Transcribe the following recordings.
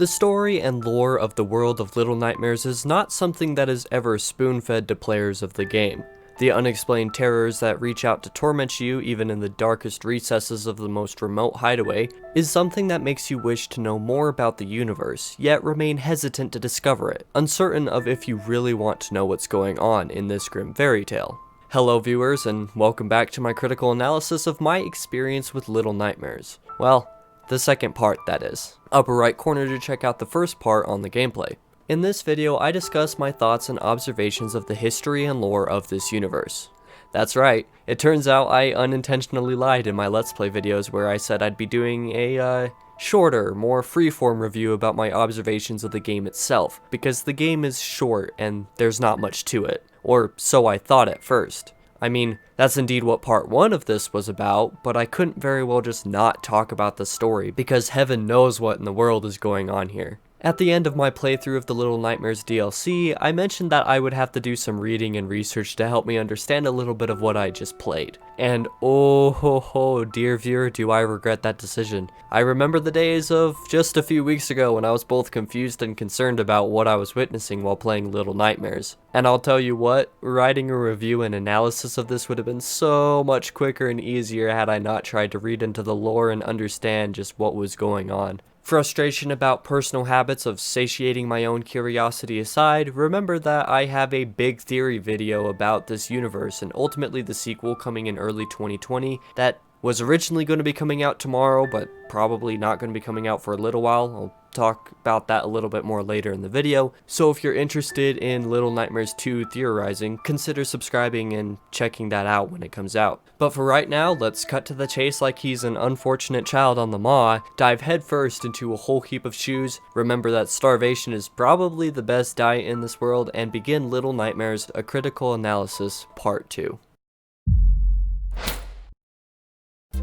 The story and lore of the world of Little Nightmares is not something that is ever spoon-fed to players of the game. The unexplained terrors that reach out to torment you even in the darkest recesses of the most remote hideaway is something that makes you wish to know more about the universe, yet remain hesitant to discover it, uncertain of if you really want to know what's going on in this grim fairy tale. Hello viewers, and welcome back to my critical analysis of my experience with Little Nightmares. Well, the second part, that is. Upper right corner to check out the first part on the gameplay. In this video, I discuss my thoughts and observations of the history and lore of this universe. That's right, it turns out I unintentionally lied in my Let's Play videos where I said I'd be doing a, shorter, more freeform review about my observations of the game itself, because the game is short and there's not much to it. Or so I thought at first. I mean, that's indeed what part 1 of this was about, but I couldn't very well just not talk about the story, because heaven knows what in the world is going on here. At the end of my playthrough of the Little Nightmares DLC, I mentioned that I would have to do some reading and research to help me understand a little bit of what I just played. And oh ho ho, dear viewer, do I regret that decision. I remember the days of just a few weeks ago when I was both confused and concerned about what I was witnessing while playing Little Nightmares. And I'll tell you what, writing a review and analysis of this would have been so much quicker and easier had I not tried to read into the lore and understand just what was going on. Frustration about personal habits of satiating my own curiosity aside, remember that I have a big theory video about this universe and ultimately the sequel coming in early 2020 that was originally going to be coming out tomorrow, but probably not going to be coming out for a little while. I'll talk about that a little bit more later in the video. So if you're interested in Little Nightmares 2 theorizing, consider subscribing and checking that out when it comes out. But for right now, let's cut to the chase like he's an unfortunate child on the maw, dive headfirst into a whole heap of shoes, remember that starvation is probably the best diet in this world, and begin Little Nightmares, a critical analysis, part 2.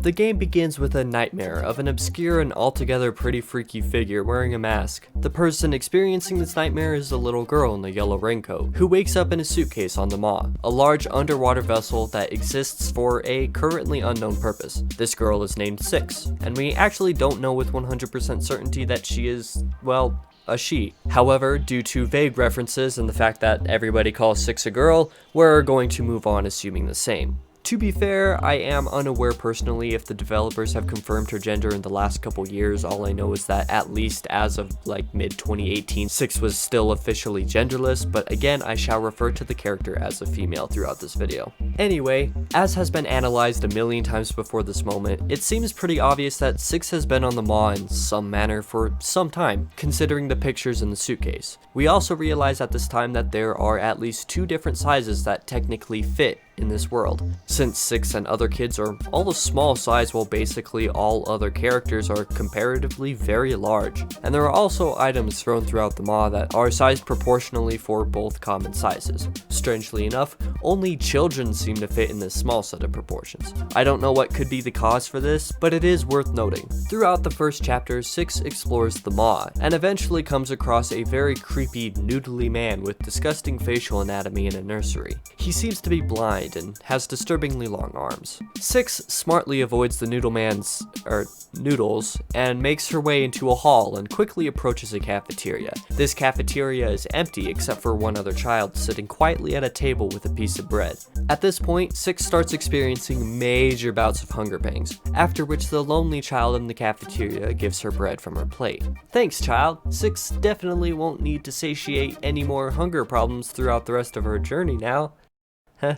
The game begins with a nightmare of an obscure and altogether pretty freaky figure wearing a mask. The person experiencing this nightmare is a little girl in a yellow raincoat, who wakes up in a suitcase on the Maw, a large underwater vessel that exists for a currently unknown purpose. This girl is named Six, and we actually don't know with 100% certainty that she is, well, a she. However, due to vague references and the fact that everybody calls Six a girl, we're going to move on assuming the same. To be fair, I am unaware personally if the developers have confirmed her gender in the last couple years. All I know is that at least as of like mid-2018, Six was still officially genderless, but again, I shall refer to the character as a female throughout this video. Anyway, as has been analyzed a million times before this moment, it seems pretty obvious that Six has been on the Maw in some manner for some time, considering the pictures in the suitcase. We also realize at this time that there are at least 2 different sizes that technically fit in this world, since Six and other kids are all a small size while basically all other characters are comparatively very large. And there are also items thrown throughout the Maw that are sized proportionally for both common sizes. Strangely enough, only children seem to fit in this small set of proportions. I don't know what could be the cause for this, but it is worth noting. Throughout the first chapter, Six explores the Maw, and eventually comes across a very creepy, noodly man with disgusting facial anatomy in a nursery. He seems to be blind and has disturbingly long arms. Six smartly avoids the noodleman's noodles and makes her way into a hall and quickly approaches a cafeteria. This cafeteria is empty except for one other child sitting quietly at a table with a piece of bread. At this point, Six starts experiencing major bouts of hunger pangs, after which the lonely child in the cafeteria gives her bread from her plate. Thanks, child. Six definitely won't need to satiate any more hunger problems throughout the rest of her journey now. Heh.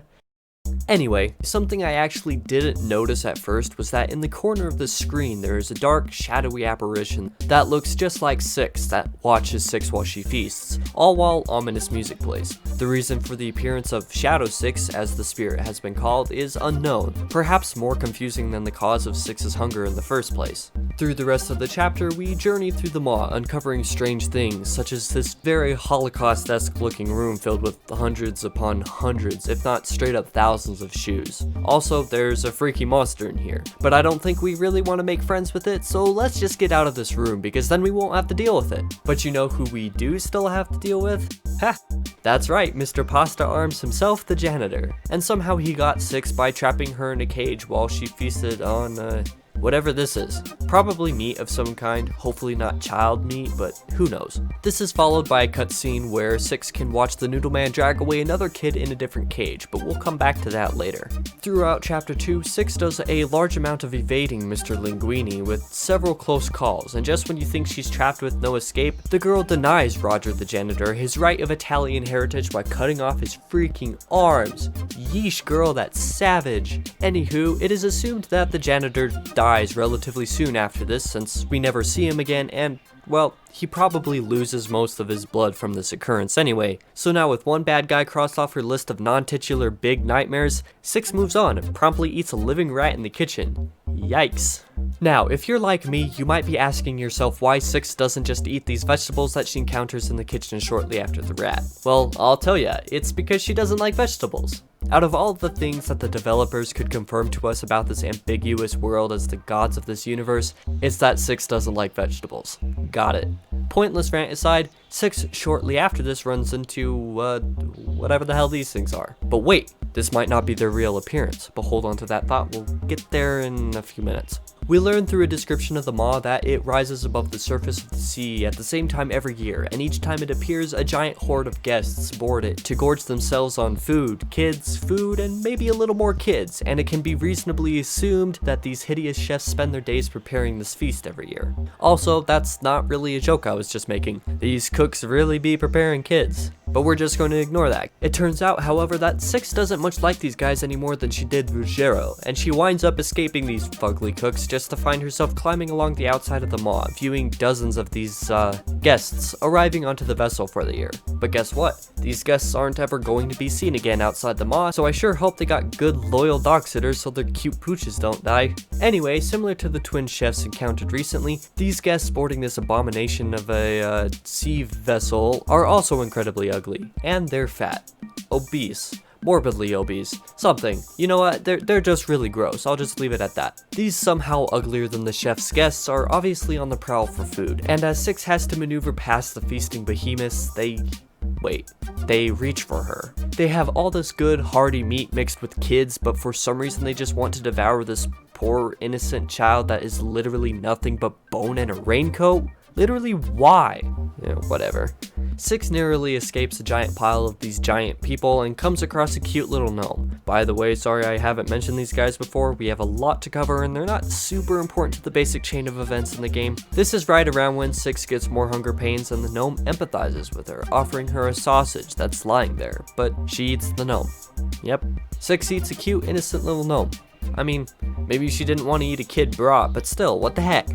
Anyway, something I actually didn't notice at first was that in the corner of the screen there is a dark, shadowy apparition that looks just like Six that watches Six while she feasts, all while ominous music plays. The reason for the appearance of Shadow Six, as the spirit has been called, is unknown, perhaps more confusing than the cause of Six's hunger in the first place. Through the rest of the chapter, we journey through the Maw, uncovering strange things, such as this very Holocaust-esque looking room filled with hundreds upon hundreds, if not straight up thousands of shoes. Also, there's a freaky monster in here, but I don't think we really want to make friends with it, so let's just get out of this room because then we won't have to deal with it. But you know who we do still have to deal with? Ha! That's right, Mr. Pasta Arms himself, the janitor. And somehow he got Six by trapping her in a cage while she feasted on, whatever this is. Probably meat of some kind, hopefully not child meat, but who knows. This is followed by a cutscene where Six can watch the Noodle Man drag away another kid in a different cage, but we'll come back to that later. Throughout chapter 2, Six does a large amount of evading Mr. Linguini with several close calls, and just when you think she's trapped with no escape, the girl denies Roger the janitor his right of Italian heritage by cutting off his freaking arms. Yeesh girl, that's savage. Anywho, it is assumed that the janitor dies relatively soon after this since we never see him again, and well, he probably loses most of his blood from this occurrence anyway. So now with one bad guy crossed off her list of non-titular big nightmares, Six moves on and promptly eats a living rat in the kitchen. Yikes. Now, if you're like me, you might be asking yourself why Six doesn't just eat these vegetables that she encounters in the kitchen shortly after the rat. Well, I'll tell ya, it's because she doesn't like vegetables. Out of all the things that the developers could confirm to us about this ambiguous world as the gods of this universe, it's that Six doesn't like vegetables. Got it. Pointless rant aside, Six shortly after this runs into, whatever the hell these things are. But wait, this might not be their real appearance, but hold on to that thought, we'll get there in a few minutes. We learn through a description of the maw that it rises above the surface of the sea at the same time every year, and each time it appears, a giant horde of guests board it to gorge themselves on food, kids, food, and maybe a little more kids, and it can be reasonably assumed that these hideous chefs spend their days preparing this feast every year. Also, that's not really a joke I was just making. These cooks really be preparing kids. But we're just going to ignore that. It turns out, however, that Six doesn't much like these guys any more than she did Ruggiero, and she winds up escaping these fugly cooks just to find herself climbing along the outside of the maw, viewing dozens of these, guests arriving onto the vessel for the year. But guess what? These guests aren't ever going to be seen again outside the maw, so I sure hope they got good loyal dog sitters so their cute pooches don't die. Anyway, similar to the twin chefs encountered recently, these guests boarding this abomination of a, sea vessel are also incredibly ugly. And they're fat, obese, morbidly obese, something. You know what, they're just really gross, I'll just leave it at that. These somehow uglier than the chef's guests are obviously on the prowl for food, and as Six has to maneuver past the feasting behemoths, they reach for her. They have all this good, hearty meat mixed with kids, but for some reason they just want to devour this poor, innocent child that is literally nothing but bone and a raincoat? Literally, why? Yeah, whatever. Six narrowly escapes a giant pile of these giant people and comes across a cute little gnome. By the way, sorry I haven't mentioned these guys before, we have a lot to cover and they're not super important to the basic chain of events in the game. This is right around when Six gets more hunger pains and the gnome empathizes with her, offering her a sausage that's lying there, but she eats the gnome. Yep, Six eats a cute innocent little gnome. I mean, maybe she didn't want to eat a kid brat, but still, what the heck?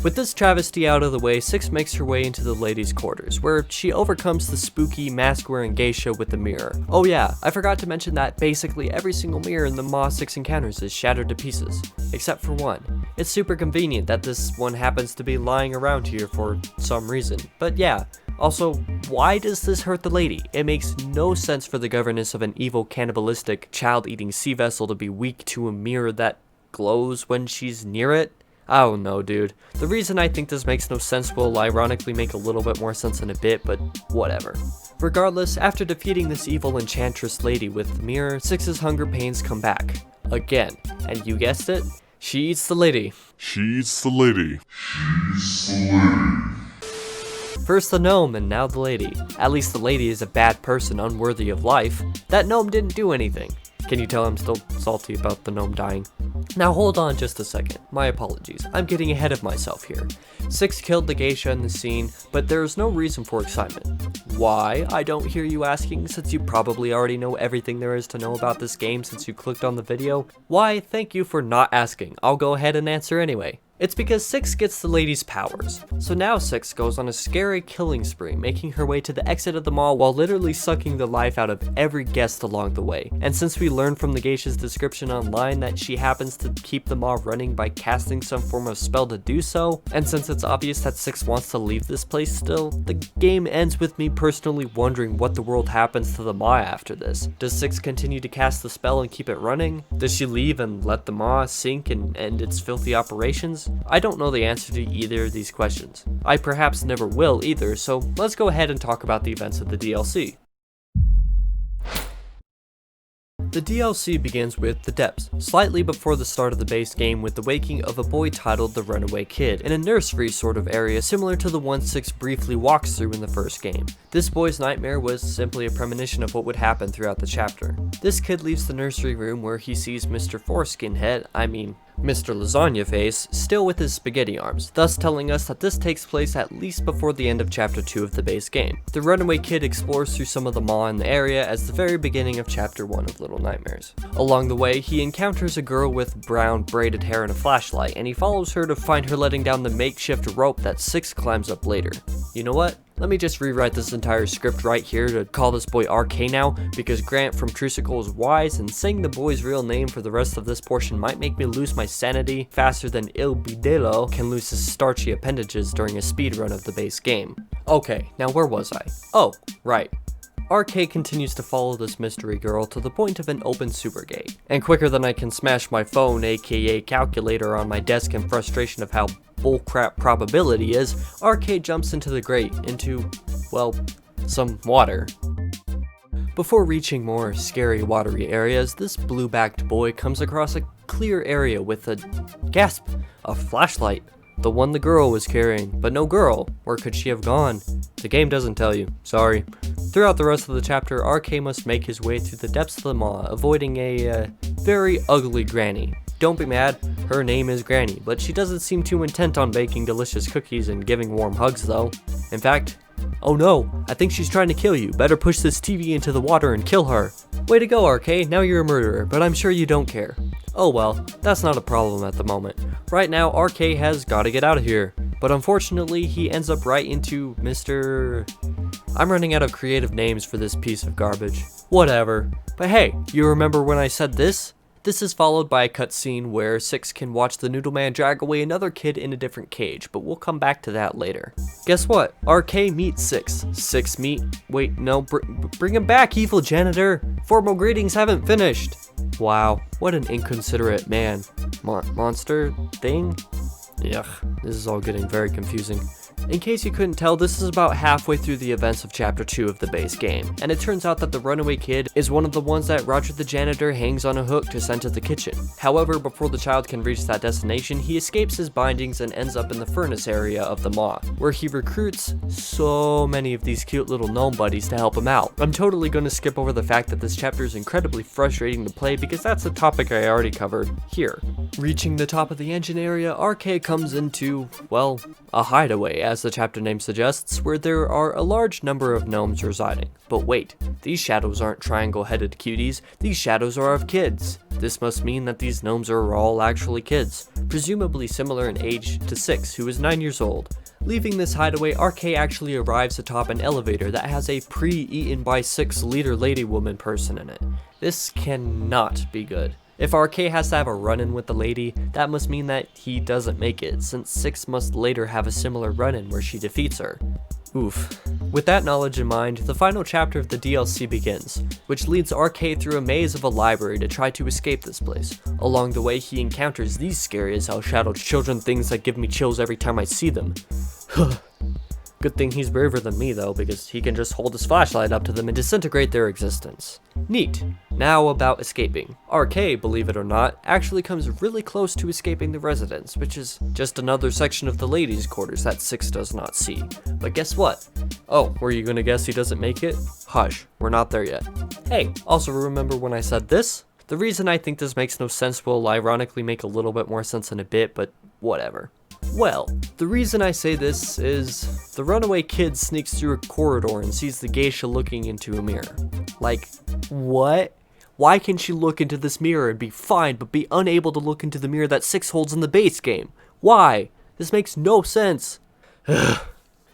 With this travesty out of the way, Six makes her way into the ladies' quarters, where she overcomes the spooky, mask-wearing geisha with the mirror. Oh yeah, I forgot to mention that basically every single mirror in the Maw 6 encounters is shattered to pieces, except for one. It's super convenient that this one happens to be lying around here for some reason, but yeah. Also, why does this hurt the lady? It makes no sense for the governess of an evil, cannibalistic, child-eating sea vessel to be weak to a mirror that glows when she's near it. I don't know, dude. The reason I think this makes no sense will ironically make a little bit more sense in a bit, but whatever. Regardless, after defeating this evil enchantress lady with the mirror, Six's hunger pains come back. Again. And you guessed it, she eats the lady. She eats the lady. She eats the lady. First the gnome and now the lady. At least the lady is a bad person unworthy of life. That gnome didn't do anything. Can you tell I'm still salty about the gnome dying? Now hold on just a second. My apologies. I'm getting ahead of myself here. Six killed the geisha in the scene, but there is no reason for excitement. Why? I don't hear you asking, since you probably already know everything there is to know about this game since you clicked on the video. Why? Thank you for not asking. I'll go ahead and answer anyway. It's because Six gets the lady's powers. So now Six goes on a scary killing spree, making her way to the exit of the mall while literally sucking the life out of every guest along the way. And since we learned from the geisha's description online that she happens to keep the mall running by casting some form of spell to do so, and since it's obvious that Six wants to leave this place still, the game ends with me personally wondering what the world happens to the maw after this. Does Six continue to cast the spell and keep it running? Does she leave and let the maw sink and end its filthy operations? I don't know the answer to either of these questions. I perhaps never will either, so let's go ahead and talk about the events of the DLC. The DLC begins with The Depths, slightly before the start of the base game, with the waking of a boy titled the Runaway Kid, in a nursery sort of area similar to the one 6 briefly walks through in the first game. This boy's nightmare was simply a premonition of what would happen throughout the chapter. This kid leaves the nursery room where he sees Mr. Mr. Lasagna Face, still with his spaghetti arms, thus telling us that this takes place at least before the end of chapter 2 of the base game. The Runaway Kid explores through some of the mall in the area as the very beginning of chapter 1 of Little Nightmares. Along the way, he encounters a girl with brown braided hair and a flashlight, and he follows her to find her letting down the makeshift rope that 6 climbs up later. You know what? Let me just rewrite this entire script right here to call this boy RK now, because Grant from Trucicle is wise, and saying the boy's real name for the rest of this portion might make me lose my sanity faster than Il Bidelo can lose his starchy appendages during a speedrun of the base game. Okay, now where was I? Oh, right. RK continues to follow this mystery girl to the point of an open sewer gate. And quicker than I can smash my phone, aka calculator, on my desk in frustration of how bullcrap probability is, RK jumps into the grate, into, well, some water. Before reaching more scary watery areas, this blue-backed boy comes across a clear area with a flashlight. The one the girl was carrying, but no girl. Where could she have gone? The game doesn't tell you, sorry. Throughout the rest of the chapter, RK must make his way through the depths of the maw, avoiding a very ugly granny. Don't be mad, her name is Granny, but she doesn't seem too intent on baking delicious cookies and giving warm hugs though. In fact, oh no, I think she's trying to kill you. Better push this TV into the water and kill her. Way to go, RK, now you're a murderer, but I'm sure you don't care. Oh well, that's not a problem at the moment. Right now, RK has gotta get out of here. But unfortunately, he ends up right into Mr. I'm running out of creative names for this piece of garbage. Whatever. But hey, you remember when I said this? This is followed by a cutscene where 6 can watch the Noodle Man drag away another kid in a different cage, but we'll come back to that later. Guess what? RK meets 6. 6 meet... Wait, no, bring him back, evil janitor! Formal greetings haven't finished! Wow, what an inconsiderate man. Monster? Thing? Yuck, this is all getting very confusing. In case you couldn't tell, this is about halfway through the events of chapter 2 of the base game, and it turns out that the runaway kid is one of the ones that Roger the janitor hangs on a hook to send to the kitchen. However, before the child can reach that destination, he escapes his bindings and ends up in the furnace area of the maw, where he recruits so many of these cute little gnome buddies to help him out. I'm totally going to skip over the fact that this chapter is incredibly frustrating to play because that's a topic I already covered here. Reaching the top of the engine area, RK comes into, well, a hideaway, as the chapter name suggests, where there are a large number of gnomes residing. But wait, these shadows aren't triangle-headed cuties, these shadows are of kids. This must mean that these gnomes are all actually kids, presumably similar in age to 6, who is 9 years old. Leaving this hideaway, RK actually arrives atop an elevator that has a pre-eaten by 6 leader lady woman person in it. This cannot be good. If RK has to have a run-in with the lady, that must mean that he doesn't make it, since 6 must later have a similar run-in where she defeats her. Oof. With that knowledge in mind, the final chapter of the DLC begins, which leads RK through a maze of a library to try to escape this place. Along the way, he encounters these scary as hell shadowed children things that give me chills every time I see them. Good thing he's braver than me though, because he can just hold his flashlight up to them and disintegrate their existence. Neat. Now about escaping. RK, believe it or not, actually comes really close to escaping the residence, which is just another section of the ladies' quarters that 6 does not see. But guess what? Oh, were you gonna guess he doesn't make it? Hush, we're not there yet. Hey, also remember when I said this? The reason I think this makes no sense will ironically make a little bit more sense in a bit, but whatever. Well, the reason I say this is the runaway kid sneaks through a corridor and sees the geisha looking into a mirror. Like, what? Why can she look into this mirror and be fine but be unable to look into the mirror that 6 holds in the base game? Why? This makes no sense.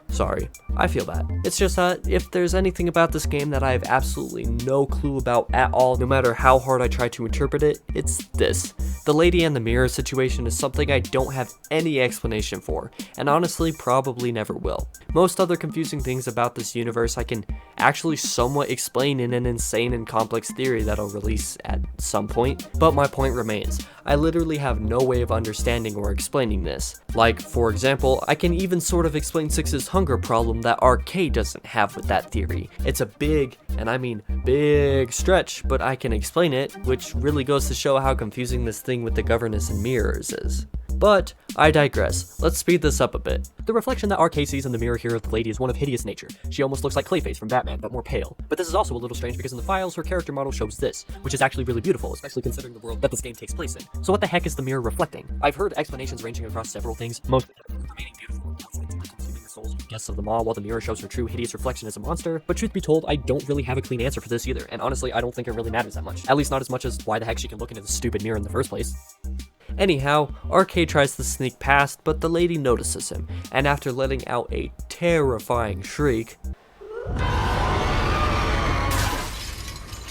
Sorry, I feel bad. It's just that if there's anything about this game that I have absolutely no clue about at all, no matter how hard I try to interpret it, it's this. The lady and the mirror situation is something I don't have any explanation for, and honestly probably never will. Most other confusing things about this universe I can actually somewhat explain in an insane and complex theory that I'll release at some point, but my point remains. I literally have no way of understanding or explaining this. Like, for example, I can even sort of explain 6's hunger problem that RK doesn't have with that theory. It's a big, and I mean big stretch, but I can explain it, which really goes to show how confusing this thing with the governess and mirrors is. But I digress. Let's speed this up a bit. The reflection that RK sees in the mirror here of the lady is one of hideous nature. She almost looks like Clayface from Batman, but more pale. But this is also a little strange because in the files, her character model shows this, which is actually really beautiful, especially considering the world that this game takes place in. So what the heck is the mirror reflecting? I've heard explanations ranging across several things, most remaining beautiful consuming the souls of the guests of the mall, while the mirror shows her true hideous reflection as a monster. But truth be told, I don't really have a clean answer for this either, and honestly, I don't think it really matters that much. At least not as much as why the heck she can look into the stupid mirror in the first place. Anyhow, RK tries to sneak past, but the lady notices him, and after letting out a terrifying shriek,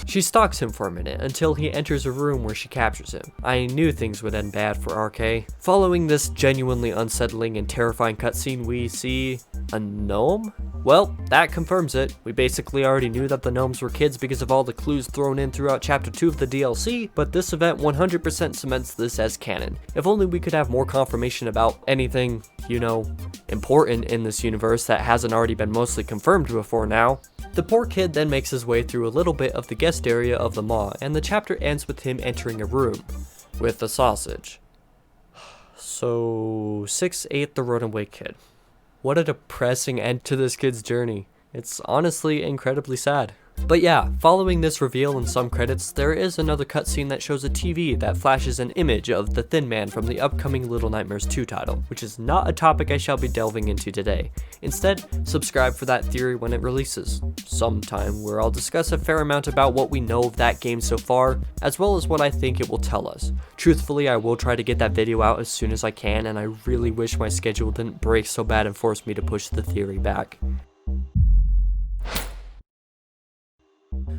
she stalks him for a minute until he enters a room where she captures him. I knew things would end bad for RK. Following this genuinely unsettling and terrifying cutscene, we see a gnome? Well, that confirms it. We basically already knew that the gnomes were kids because of all the clues thrown in throughout Chapter 2 of the DLC, but this event 100% cements this as canon. If only we could have more confirmation about anything, you know, important in this universe that hasn't already been mostly confirmed before now. The poor kid then makes his way through a little bit of the guest area of the mall, and the chapter ends with him entering a room with a sausage. So 6'8" the runaway kid. What a depressing end to this kid's journey. It's honestly incredibly sad. But yeah, following this reveal and some credits, there is another cutscene that shows a TV that flashes an image of the Thin Man from the upcoming Little Nightmares 2 title, which is not a topic I shall be delving into today. Instead, subscribe for that theory when it releases sometime, where I'll discuss a fair amount about what we know of that game so far, as well as what I think it will tell us. Truthfully, I will try to get that video out as soon as I can, and I really wish my schedule didn't break so bad and force me to push the theory back.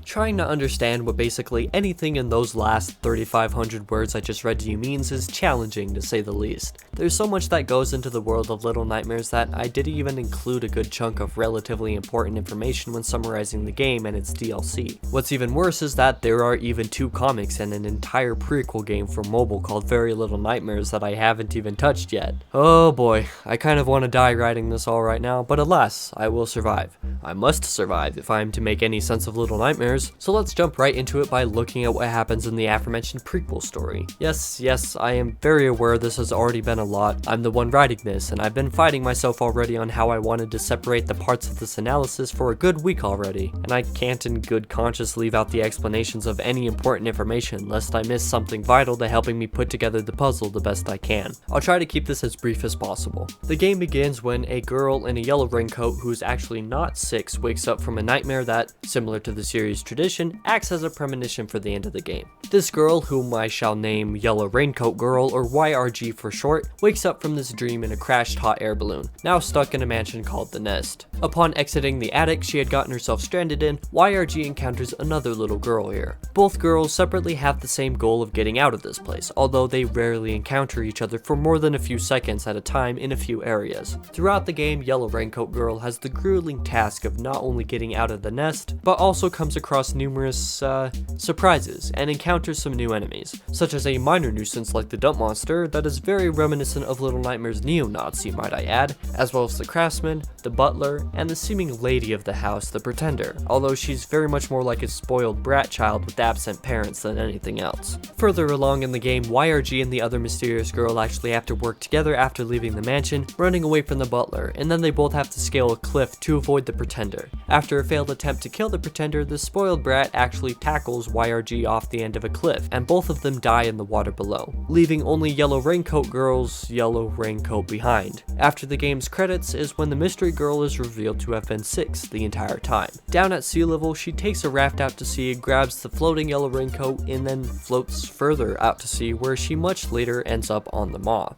Trying to understand what basically anything in those last 3,500 words I just read to you means is challenging to say the least. There's so much that goes into the world of Little Nightmares that I didn't even include a good chunk of relatively important information when summarizing the game and its DLC. What's even worse is that there are even 2 comics and an entire prequel game for mobile called Very Little Nightmares that I haven't even touched yet. Oh boy, I kind of want to die writing this all right now, but alas, I will survive. I must survive if I am to make any sense of Little Nightmares. So let's jump right into it by looking at what happens in the aforementioned prequel story. Yes, I am very aware this has already been a lot. I'm the one writing this, and I've been fighting myself already on how I wanted to separate the parts of this analysis for a good week already, and I can't in good conscience leave out the explanations of any important information lest I miss something vital to helping me put together the puzzle the best I can. I'll try to keep this as brief as possible. The game begins when a girl in a yellow raincoat who is actually not 6 wakes up from a nightmare that, similar to the series tradition, acts as a premonition for the end of the game. This girl, whom I shall name Yellow Raincoat Girl, or YRG for short, wakes up from this dream in a crashed hot air balloon, now stuck in a mansion called The Nest. Upon exiting the attic she had gotten herself stranded in, YRG encounters another little girl here. Both girls separately have the same goal of getting out of this place, although they rarely encounter each other for more than a few seconds at a time in a few areas. Throughout the game, Yellow Raincoat Girl has the grueling task of not only getting out of the nest, but also comes across numerous surprises and encounters some new enemies, such as a minor nuisance like the dump monster that is very reminiscent of Little Nightmares neo-Nazi, might I add, as well as the craftsman, the butler, and the seeming lady of the house, the pretender, although she's very much more like a spoiled brat child with absent parents than anything else. Further along in the game, YRG and the other mysterious girl actually have to work together after leaving the mansion, running away from the butler, and then they both have to scale a cliff to avoid the pretender. After a failed attempt to kill the pretender, the spoiled brat actually tackles YRG off the end of a cliff, and both of them die in the water below, leaving only Yellow Raincoat Girl's yellow raincoat behind. After the game's credits is when the mystery girl is revealed to have been 6 the entire time. Down at sea level, she takes a raft out to sea, grabs the floating yellow raincoat, and then floats further out to sea where she much later ends up on the Maw.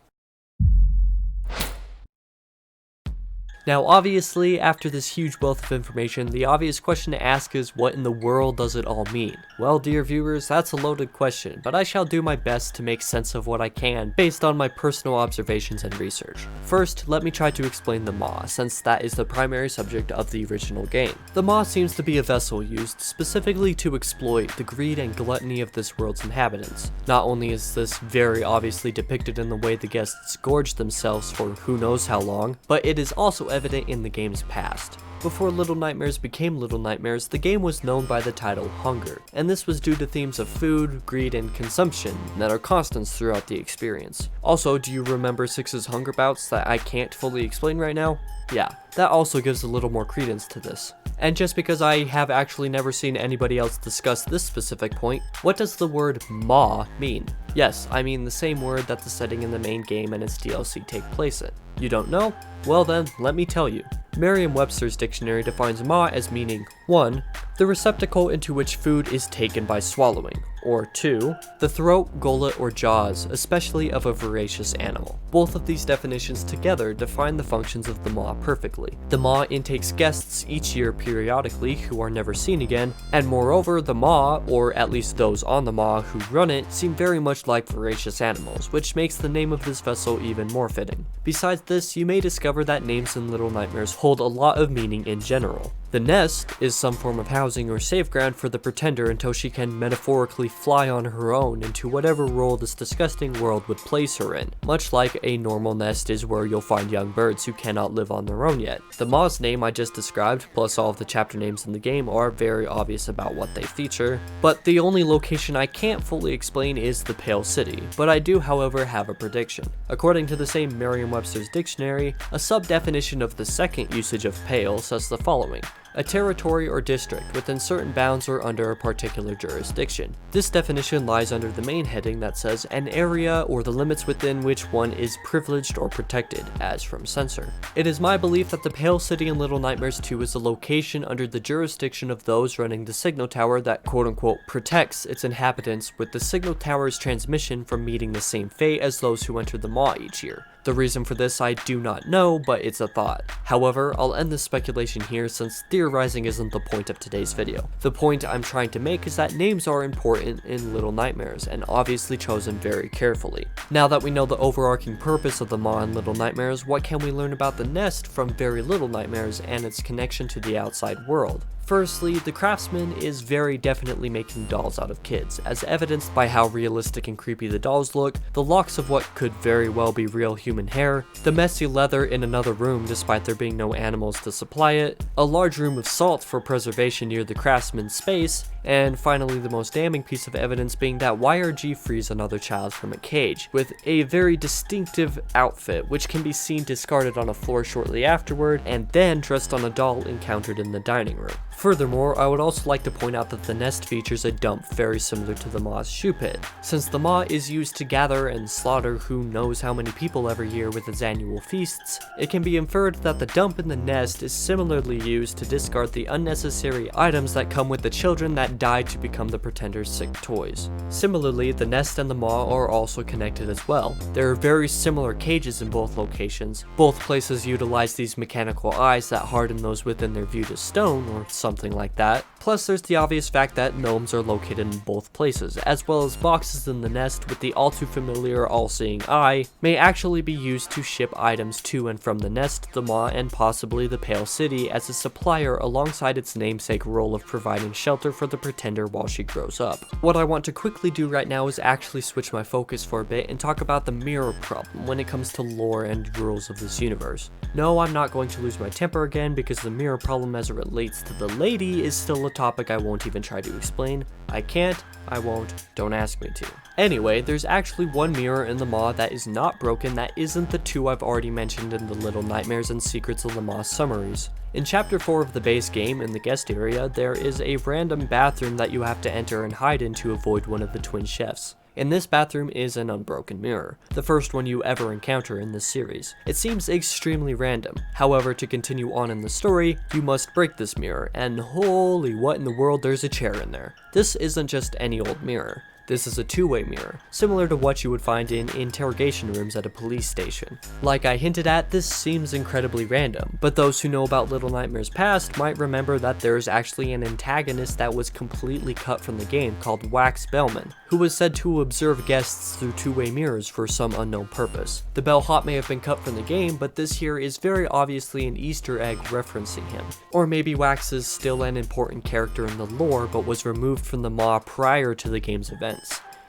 Now obviously, after this huge wealth of information, the obvious question to ask is, what in the world does it all mean? Well, dear viewers, that's a loaded question, but I shall do my best to make sense of what I can based on my personal observations and research. First, let me try to explain the Maw, since that is the primary subject of the original game. The Maw seems to be a vessel used specifically to exploit the greed and gluttony of this world's inhabitants. Not only is this very obviously depicted in the way the guests gorge themselves for who knows how long, but it is also evident in the game's past. Before Little Nightmares became Little Nightmares, the game was known by the title Hunger, and this was due to themes of food, greed, and consumption that are constants throughout the experience. Also, do you remember 6's hunger bouts that I can't fully explain right now? Yeah, that also gives a little more credence to this. And just because I have actually never seen anybody else discuss this specific point, what does the word maw mean? Yes, I mean the same word that the setting in the main game and its DLC take place in. You don't know? Well then, let me tell you. Merriam-Webster's dictionary defines maw as meaning 1. The receptacle into which food is taken by swallowing, or 2. The throat, gullet, or jaws, especially of a voracious animal. Both of these definitions together define the functions of the maw perfectly. The maw intakes guests each year periodically who are never seen again, and moreover, the maw, or at least those on the maw who run it, seem very much like voracious animals, which makes the name of this vessel even more fitting. Besides this, you may discover that names in Little Nightmares hold a lot of meaning in general. The nest is some form of housing or safe ground for the pretender until she can metaphorically fly on her own into whatever role this disgusting world would place her in, much like a normal nest is where you'll find young birds who cannot live on their own yet. The maw's name I just described, plus all of the chapter names in the game, are very obvious about what they feature, but the only location I can't fully explain is the Pale City, but I do however have a prediction. According to the same Merriam-Webster's dictionary, a sub-definition of the second usage of pale says the following: a territory or district within certain bounds or under a particular jurisdiction. This definition lies under the main heading that says an area or the limits within which one is privileged or protected, as from censor. It is my belief that the Pale City in Little Nightmares 2 is a location under the jurisdiction of those running the signal tower that quote-unquote protects its inhabitants, with the signal tower's transmission from meeting the same fate as those who enter the maw each year. The reason for this I do not know, but it's a thought. However, I'll end this speculation here since theorizing isn't the point of today's video. The point I'm trying to make is that names are important in Little Nightmares, and obviously chosen very carefully. Now that we know the overarching purpose of the maw in Little Nightmares, what can we learn about the nest from Very Little Nightmares and its connection to the outside world? Firstly, the craftsman is very definitely making dolls out of kids, as evidenced by how realistic and creepy the dolls look, the locks of what could very well be real human hair, the messy leather in another room despite there being no animals to supply it, a large room of salt for preservation near the craftsman's space, and finally the most damning piece of evidence being that YRG frees another child from a cage, with a very distinctive outfit which can be seen discarded on a floor shortly afterward, and then dressed on a doll encountered in the dining room. Furthermore, I would also like to point out that the nest features a dump very similar to the maw's shoe pit. Since the maw is used to gather and slaughter who knows how many people every year with its annual feasts, it can be inferred that the dump in the nest is similarly used to discard the unnecessary items that come with the children that died to become the pretender's sick toys. Similarly, the nest and the maw are also connected as well. There are very similar cages in both locations. Both places utilize these mechanical eyes that harden those within their view to stone, or something like that. Plus, there's the obvious fact that gnomes are located in both places, as well as boxes in the nest with the all too familiar all-seeing eye may actually be used to ship items to and from the nest, the maw, and possibly the Pale City as a supplier alongside its namesake role of providing shelter for the pretender while she grows up. What I want to quickly do right now is actually switch my focus for a bit and talk about the mirror problem when it comes to lore and rules of this universe. No, I'm not going to lose my temper again because the mirror problem as it relates to the lady is still a topic I won't even try to explain. I can't, I won't, don't ask me to. Anyway, there's actually one mirror in the maw that is not broken that isn't the two I've already mentioned in the Little Nightmares and Secrets of the Maw summaries. In Chapter 4 of the base game, in the guest area, there is a random bathroom that you have to enter and hide in to avoid one of the twin chefs. In this bathroom is an unbroken mirror, the first one you ever encounter in this series. It seems extremely random. However, to continue on in the story, you must break this mirror, and holy what in the world, there's a chair in there. This isn't just any old mirror. This is a two-way mirror, similar to what you would find in interrogation rooms at a police station. Like I hinted at, this seems incredibly random, but those who know about Little Nightmares past might remember that there is actually an antagonist that was completely cut from the game called Wax Bellman, who was said to observe guests through two-way mirrors for some unknown purpose. The bellhop may have been cut from the game, but this here is very obviously an Easter egg referencing him. Or maybe Wax is still an important character in the lore, but was removed from the maw prior to the game's event.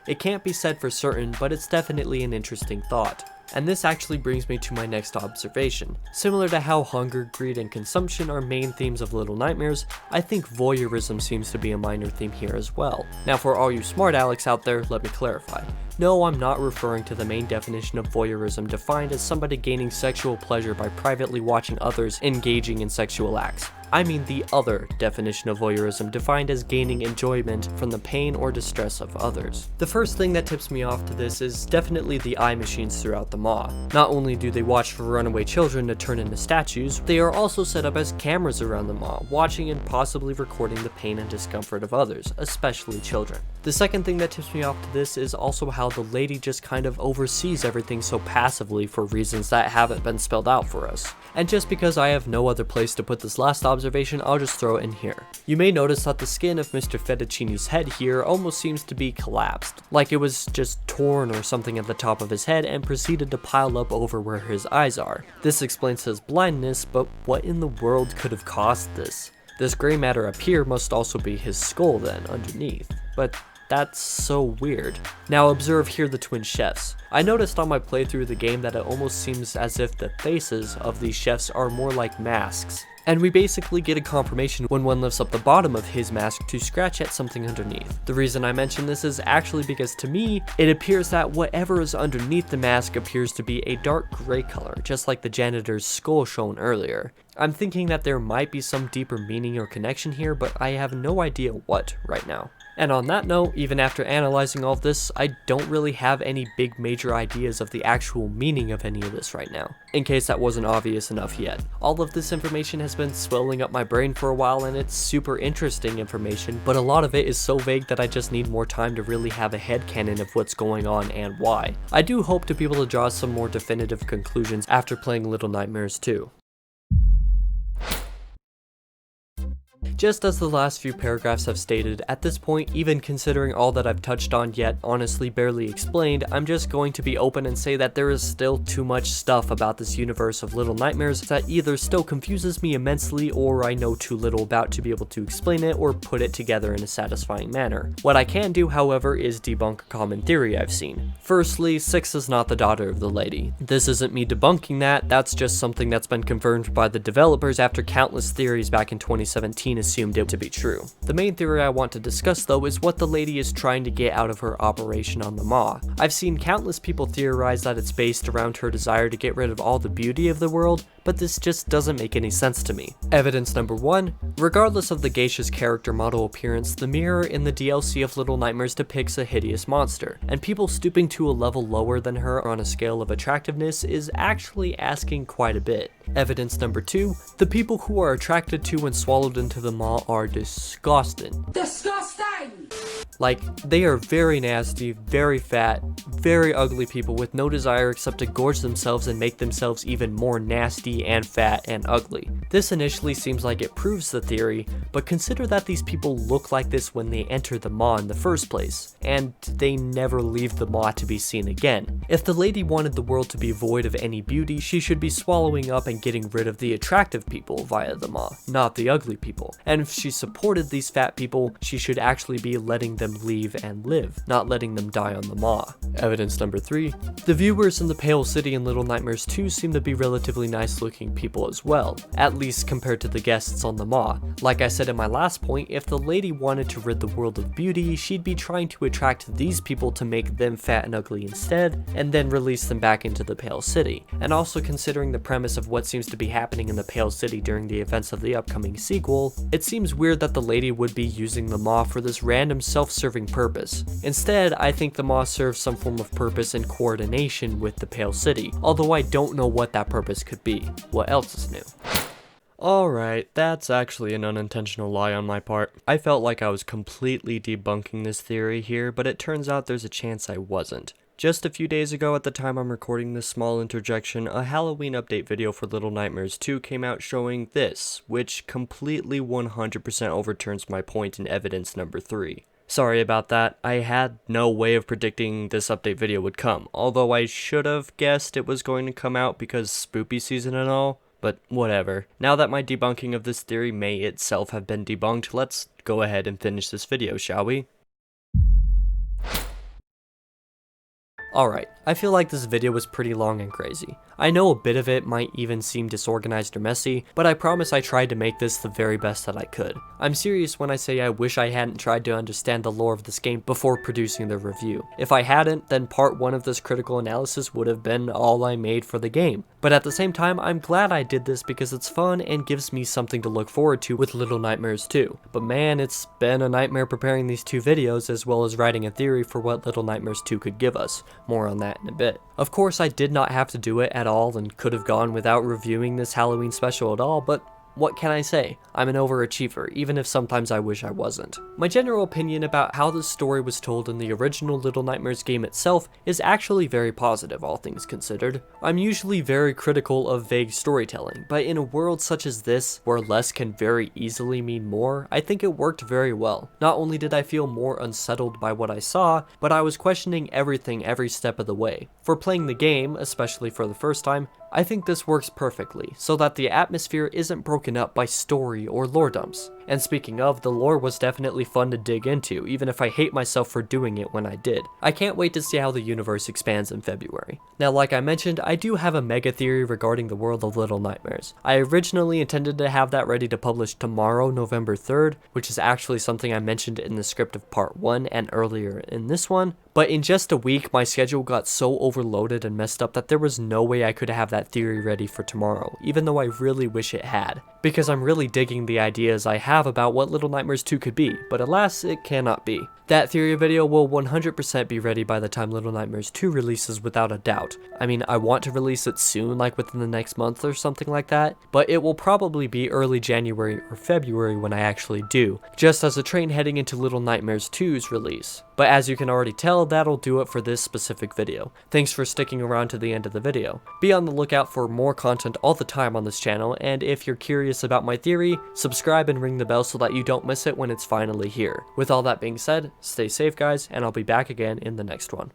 It can't be said for certain, but it's definitely an interesting thought. And this actually brings me to my next observation. Similar to how hunger, greed, and consumption are main themes of Little Nightmares, I think voyeurism seems to be a minor theme here as well. Now for all you smart Alex out there, let me clarify. No, I'm not referring to the main definition of voyeurism defined as somebody gaining sexual pleasure by privately watching others engaging in sexual acts. I mean the other definition of voyeurism defined as gaining enjoyment from the pain or distress of others. The first thing that tips me off to this is definitely the eye machines throughout the maw. Not only do they watch for runaway children to turn into statues, they are also set up as cameras around the maw, watching and possibly recording the pain and discomfort of others, especially children. The second thing that tips me off to this is also how the lady just kind of oversees everything so passively for reasons that haven't been spelled out for us. And just because I have no other place to put this last observation, I'll just throw it in here. You may notice that the skin of Mr. Fettuccine's head here almost seems to be collapsed, like it was just torn or something at the top of his head and proceeded to pile up over where his eyes are. This explains his blindness, but what in the world could have caused this? This gray matter up here must also be his skull then, underneath. But that's so weird. Now observe here the twin chefs. I noticed on my playthrough of the game that it almost seems as if the faces of these chefs are more like masks. And we basically get a confirmation when one lifts up the bottom of his mask to scratch at something underneath. The reason I mention this is actually because to me, it appears that whatever is underneath the mask appears to be a dark gray color, just like the janitor's skull shown earlier. I'm thinking that there might be some deeper meaning or connection here, but I have no idea what right now. And on that note, even after analyzing all of this, I don't really have any big major ideas of the actual meaning of any of this right now, in case that wasn't obvious enough yet. All of this information has been swelling up my brain for a while and it's super interesting information, but a lot of it is so vague that I just need more time to really have a headcanon of what's going on and why. I do hope to be able to draw some more definitive conclusions after playing Little Nightmares 2. Just as the last few paragraphs have stated, at this point, even considering all that I've touched on yet honestly barely explained, I'm just going to be open and say that there is still too much stuff about this universe of Little Nightmares that either still confuses me immensely or I know too little about to be able to explain it or put it together in a satisfying manner. What I can do, however, is debunk a common theory I've seen. Firstly, Six is not the daughter of the lady. This isn't me debunking that, that's just something that's been confirmed by the developers after countless theories back in 2017 assumed it to be true. The main theory I want to discuss though is what the lady is trying to get out of her operation on the maw. I've seen countless people theorize that it's based around her desire to get rid of all the beauty of the world, but this just doesn't make any sense to me. Evidence number 1, regardless of the geisha's character model appearance, the mirror in the DLC of Little Nightmares depicts a hideous monster, and people stooping to a level lower than her on a scale of attractiveness is actually asking quite a bit. Evidence number 2, the people who are attracted to and swallowed into the maw are disgusting. Disgusting! Like, they are very nasty, very fat, very ugly people with no desire except to gorge themselves and make themselves even more nasty and fat and ugly. This initially seems like it proves the theory, but consider that these people look like this when they enter the maw in the first place, and they never leave the maw to be seen again. If the lady wanted the world to be void of any beauty, she should be swallowing up and getting rid of the attractive people via the maw, not the ugly people. And if she supported these fat people, she should actually be letting them leave and live, not letting them die on the maw. Evidence number 3, the viewers in the Pale City in Little Nightmares 2 seem to be relatively nice looking people as well, at least compared to the guests on the maw. Like I said in my last point, if the lady wanted to rid the world of beauty, she'd be trying to attract these people to make them fat and ugly instead, and then release them back into the Pale City. And also considering the premise of what seems to be happening in the Pale City during the events of the upcoming sequel, it seems weird that the lady would be using the maw for this random self-serving purpose. Instead, I think the maw serves some form of purpose in coordination with the Pale City, although I don't know what that purpose could be. What else is new? Alright, that's actually an unintentional lie on my part. I felt like I was completely debunking this theory here, but it turns out there's a chance I wasn't. Just a few days ago at the time I'm recording this small interjection, a Halloween update video for Little Nightmares 2 came out showing this, which completely 100% overturns my point in evidence number 3. Sorry about that, I had no way of predicting this update video would come, although I should have guessed it was going to come out because spoopy season and all, but whatever. Now that my debunking of this theory may itself have been debunked, let's go ahead and finish this video, shall we? Alright, I feel like this video was pretty long and crazy. I know a bit of it might even seem disorganized or messy, but I promise I tried to make this the very best that I could. I'm serious when I say I wish I hadn't tried to understand the lore of this game before producing the review. If I hadn't, then part 1 of this critical analysis would have been all I made for the game. But at the same time, I'm glad I did this because it's fun and gives me something to look forward to with Little Nightmares 2. But man, it's been a nightmare preparing these 2 videos as well as writing a theory for what Little Nightmares 2 could give us. More on that in a bit. Of course, I did not have to do it at all and could have gone without reviewing this Halloween special at all, but what can I say? I'm an overachiever, even if sometimes I wish I wasn't. My general opinion about how this story was told in the original Little Nightmares game itself is actually very positive, all things considered. I'm usually very critical of vague storytelling, but in a world such as this, where less can very easily mean more, I think it worked very well. Not only did I feel more unsettled by what I saw, but I was questioning everything every step of the way. For playing the game, especially for the first time, I think this works perfectly, so that the atmosphere isn't broken up by story or lore dumps. And speaking of, the lore was definitely fun to dig into, even if I hate myself for doing it when I did. I can't wait to see how the universe expands in February. Now, like I mentioned, I do have a mega theory regarding the world of Little Nightmares. I originally intended to have that ready to publish tomorrow, November 3rd, which is actually something I mentioned in the script of part 1 and earlier in this one. But in just a week, my schedule got so overloaded and messed up that there was no way I could have that theory ready for tomorrow, even though I really wish it had. Because I'm really digging the ideas I have about what Little Nightmares 2 could be, but alas, it cannot be. That theory video will 100% be ready by the time Little Nightmares 2 releases without a doubt. I mean, I want to release it soon, like within the next month or something like that, but it will probably be early January or February when I actually do, just as a train heading into Little Nightmares 2's release. But as you can already tell, that'll do it for this specific video. Thanks for sticking around to the end of the video. Be on the lookout for more content all the time on this channel, and if you're curious about my theory, subscribe and ring the bell so that you don't miss it when it's finally here. With all that being said, stay safe guys, and I'll be back again in the next one.